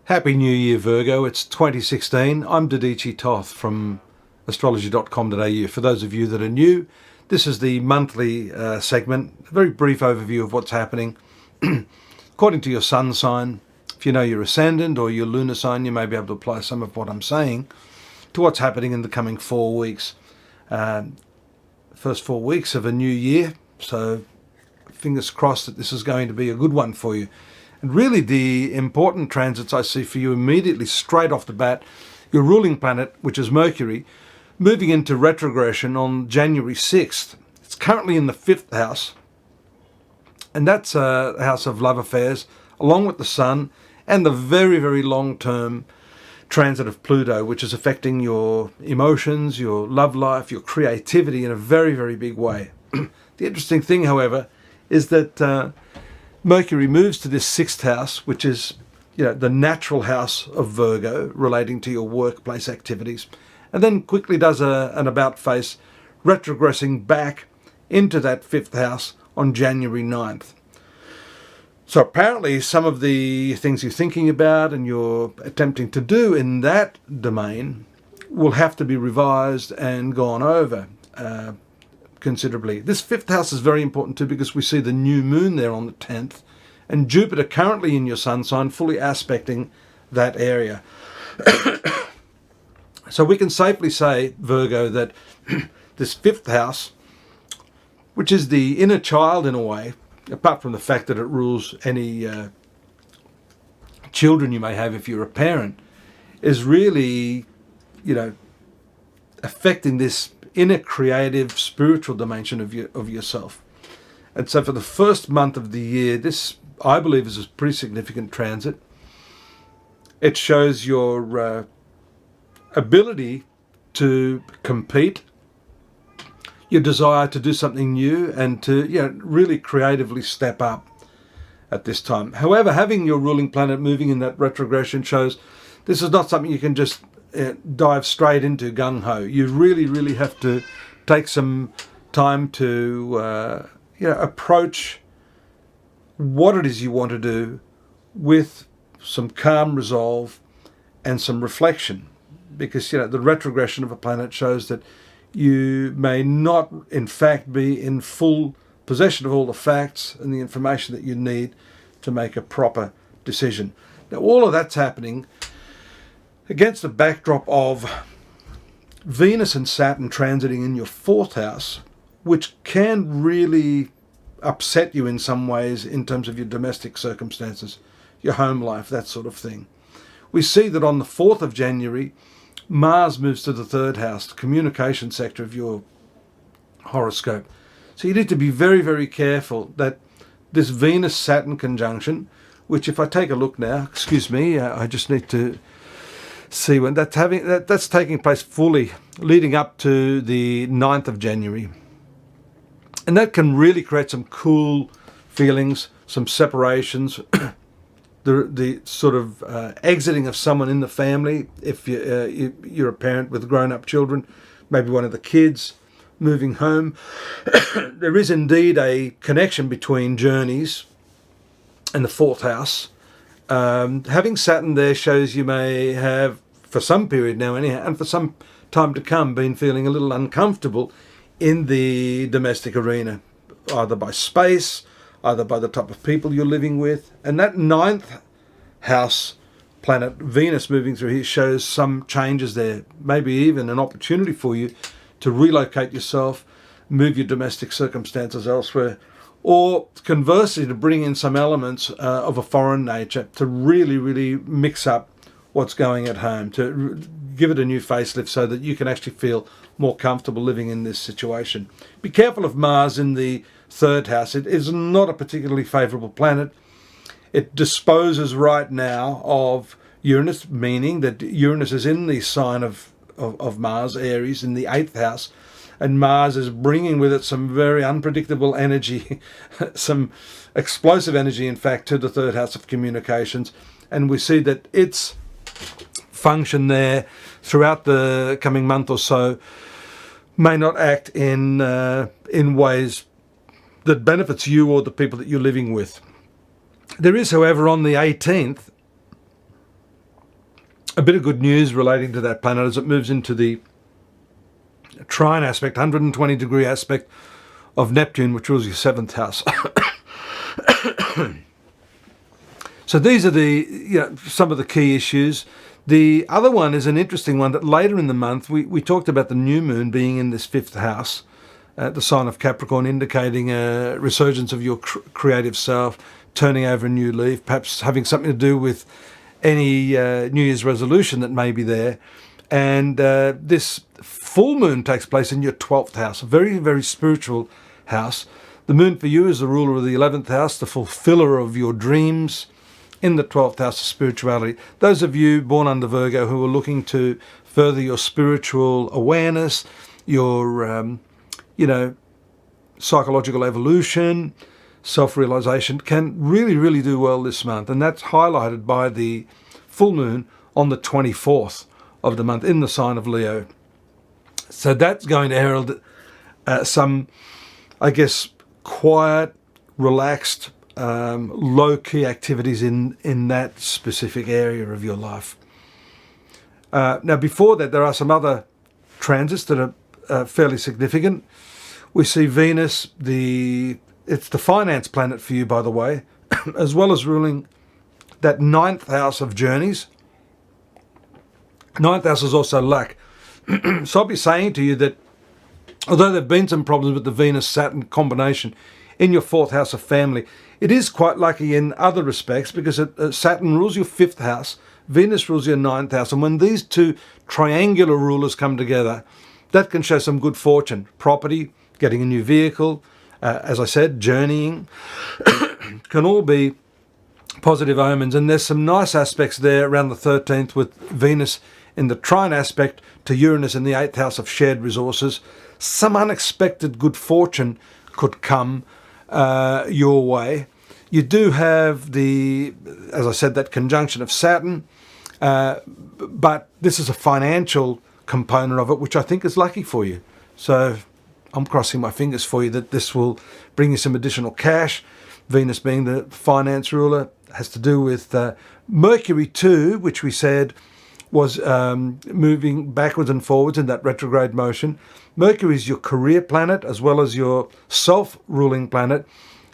Happy New Year, Virgo. It's 2016. I'm Dadhichi Toth from astrology.com.au. For those of you that are new, this is the monthly segment, a very brief overview of what's happening. According to your sun sign, if you know your ascendant or your lunar sign, you may be able to apply some of what I'm saying to what's happening in the coming 4 weeks. First 4 weeks of a new year, so fingers crossed that this is going to be a good one for you. And really the important transits I see for you immediately straight off the bat, your ruling planet, which is Mercury, moving into retrogression on January 6th. It's currently in the 5th house, and that's a house of love affairs, along with the Sun, and the very, very long-term transit of Pluto, which is affecting your emotions, your love life, your creativity in a very, very big way. The interesting thing, however, is that Mercury moves to this 6th house, which is, the natural house of Virgo, relating to your workplace activities, and then quickly does an about face, retrogressing back into that 5th house on January 9th. So apparently some of the things you're thinking about and you're attempting to do in that domain will have to be revised and gone over considerably. This 5th house is very important too, because we see the new moon there on the 10th, and Jupiter currently in your sun sign, fully aspecting that area. So we can safely say, Virgo, that this 5th house, which is the inner child in a way, apart from the fact that it rules any children you may have if you're a parent, is really, affecting this inner creative spiritual dimension of yourself. And so for the first month of the year, this I believe is a pretty significant transit. It shows your ability to compete, your desire to do something new, and to really creatively step up at this time. However, having your ruling planet moving in that retrogression shows this is not something you can just dive straight into gung-ho. You really, really have to take some time to approach what it is you want to do with some calm resolve and some reflection, because the retrogression of a planet shows that you may not in fact be in full possession of all the facts and the information that you need to make a proper decision. Now all of that's happening against the backdrop of Venus and Saturn transiting in your 4th house, which can really upset you in some ways in terms of your domestic circumstances, your home life, that sort of thing. We see that on the 4th of January, Mars moves to the 3rd house, the communication sector of your horoscope. So you need to be very, very careful that this Venus-Saturn conjunction, which if I take a look now, excuse me, I just need to see when that's taking place fully leading up to the 9th of January. And that can really create some cool feelings, some separations, the sort of exiting of someone in the family, if you're a parent with grown-up children, maybe one of the kids moving home. There is indeed a connection between journeys and the 4th house. Having Saturn there shows you may have, for some period now anyhow, and for some time to come, been feeling a little uncomfortable in the domestic arena, either by space, either by the type of people you're living with. And that 9th house planet, Venus, moving through here shows some changes there, maybe even an opportunity for you to relocate yourself, move your domestic circumstances elsewhere, or conversely to bring in some elements of a foreign nature to really, really mix up what's going at home, to give it a new facelift so that you can actually feel more comfortable living in this situation. Be careful of Mars in the 3rd house. It is not a particularly favourable planet. It disposes right now of Uranus, meaning that Uranus is in the sign of Mars, Aries, in the 8th house, and Mars is bringing with it some very unpredictable energy, some explosive energy, in fact, to the 3rd house of communications. And we see that its function there throughout the coming month or so may not act in ways that benefits you or the people that you're living with. There is, however, on the 18th, a bit of good news relating to that planet as it moves into the trine aspect, 120 degree aspect of Neptune, which rules your 7th house. So these are some of the key issues. The other one is an interesting one that later in the month, we talked about the new moon being in this 5th house, the sign of Capricorn, indicating a resurgence of your creative self, turning over a new leaf, perhaps having something to do with any New Year's resolution that may be there. And this full moon takes place in your 12th house, a very, very spiritual house. The moon for you is the ruler of the 11th house, the fulfiller of your dreams in the 12th house of spirituality. Those of you born under Virgo who are looking to further your spiritual awareness, your, psychological evolution, self-realization, can really, really do well this month. And that's highlighted by the full moon on the 24th of the month in the sign of Leo. So that's going to herald some, I guess, quiet, relaxed, low-key activities in that specific area of your life. Now, before that, there are some other transits that are fairly significant. We see Venus, it's the finance planet for you, by the way, as well as ruling that 9th house of journeys. 9th house is also luck. So I'll be saying to you that although there have been some problems with the Venus-Saturn combination in your 4th house of family, it is quite lucky in other respects because Saturn rules your 5th house, Venus rules your 9th house. And when these two triangular rulers come together, that can show some good fortune. Property, getting a new vehicle, as I said, journeying, can all be positive omens. And there's some nice aspects there around the 13th with Venus in the trine aspect to Uranus in the 8th house of shared resources. Some unexpected good fortune could come your way. You do have as I said, that conjunction of Saturn, but this is a financial component of it, which I think is lucky for you. So I'm crossing my fingers for you that this will bring you some additional cash. Venus being the finance ruler has to do with Mercury too, which we said was moving backwards and forwards in that retrograde motion. Mercury is your career planet as well as your self-ruling planet.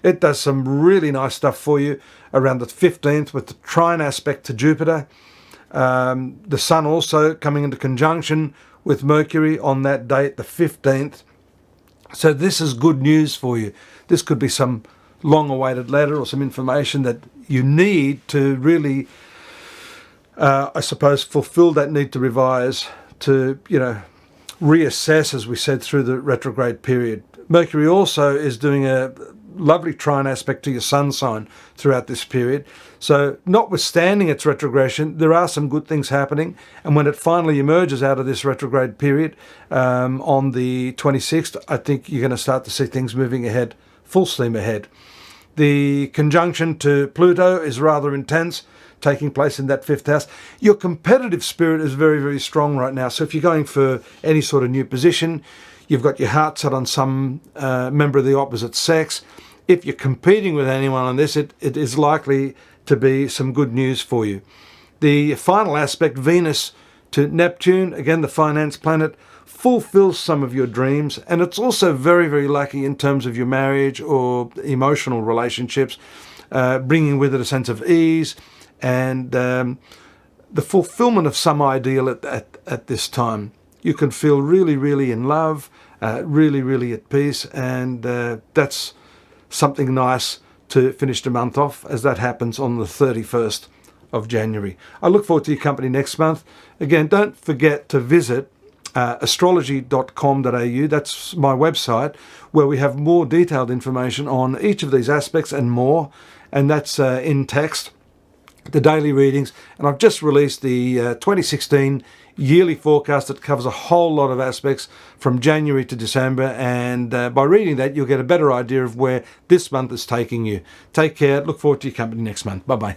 It does some really nice stuff for you around the 15th with the trine aspect to Jupiter. The Sun also coming into conjunction with Mercury on that date, the 15th. So this is good news for you. This could be some long-awaited letter or some information that you need to really, I suppose, fulfill that need to revise, to, reassess, as we said, through the retrograde period. Mercury also is doing a lovely trine aspect to your sun sign throughout this period. So notwithstanding its retrogression, there are some good things happening. And when it finally emerges out of this retrograde period on the 26th, I think you're going to start to see things moving ahead, full steam ahead. The conjunction to Pluto is rather intense, taking place in that 5th house. Your competitive spirit is very, very strong right now. So if you're going for any sort of new position, you've got your heart set on some member of the opposite sex. If you're competing with anyone on this, it is likely to be some good news for you. The final aspect, Venus to Neptune, again the finance planet, fulfills some of your dreams, and it's also very, very lucky in terms of your marriage or emotional relationships, bringing with it a sense of ease and the fulfillment of some ideal at this time. You can feel really, really in love, really, really at peace, and that's something nice to finish the month off, as that happens on the 31st of January. I look forward to your company next month. Again, don't forget to visit astrology.com.au. That's my website, where we have more detailed information on each of these aspects and more, and that's in text, the daily readings. And I've just released the 2016 yearly forecast that covers a whole lot of aspects from January to December, and by reading that you'll get a better idea of where this month is taking you. Take care. Look forward to your company next month. Bye-bye.